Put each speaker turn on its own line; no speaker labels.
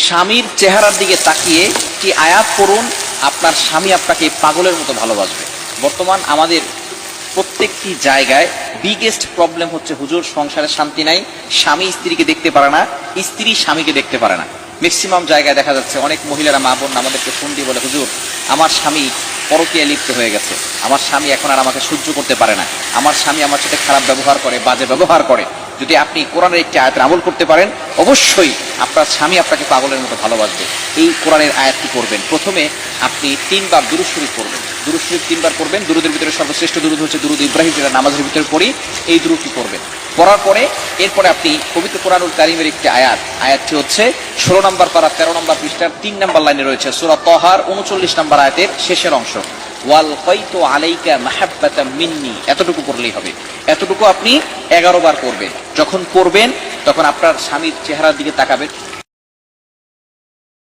স্বামীর চেহারার দিকে তাকিয়ে কি আয়াত পড়ুন, আপনার স্বামী আপনাকে পাগলের মতো ভালোবাসবে। বর্তমান আমাদের প্রত্যেকটি জায়গায় বিগেস্ট প্রবলেম হচ্ছে হুজুর, সংসারে শান্তি নাই, স্বামী স্ত্রীকে দেখতে পারে না, স্ত্রী স্বামীকে দেখতে পারে না। ম্যাক্সিমাম জায়গায় দেখা যাচ্ছে অনেক মহিলারা, মা বোন আমাদেরকে ফোন দিয়ে বলে, হুজুর আমার স্বামী পরকীয়ায় লিপ্ত হয়ে গেছে, আমার স্বামী এখন আর আমাকে সহ্য করতে পারে না, আমার স্বামী আমার সাথে খারাপ ব্যবহার করে, বাজে ব্যবহার করে। যদি আপনি কোরআনের একটি আয়াতের আমল করতে পারেন, অবশ্যই আপনার স্বামী আপনাকে পাগলের মতো ভালোবাসবে। এই কোরআনের আয়াতটি করবেন, প্রথমে আপনি 3 বার দুরূদ শরীফ পড়বেন। দুরূদ শরীফ 3 বার পড়বেন। দুরূদের ভিতরে সর্বশ্রেষ্ঠ দুরূদ হচ্ছে দুরূদ ইব্রাহিম, যেটা নামাজের ভিতরে পড়ি। এই দুরূদটি পড়বেন। পড়ার পরে এরপরে আপনি পবিত্র কোরআনুল কারীমের একটি আয়াতটি হচ্ছে 16 নম্বর পারা 13 নম্বর পৃষ্ঠার 3 নম্বর লাইনে রয়েছে, সূরা তাহার 39 নম্বর আয়াতের শেষের অংশ, ওয়ালকাইতু আলাইকা মাহাব্বাতাম মিন্নি, এতটুকু পড়লেই হবে। এতটুকু আপনি 11 বার পড়বেন। যখন পড়বেন তখন আপনার স্বামীর চেহারার দিকে তাকাবেন।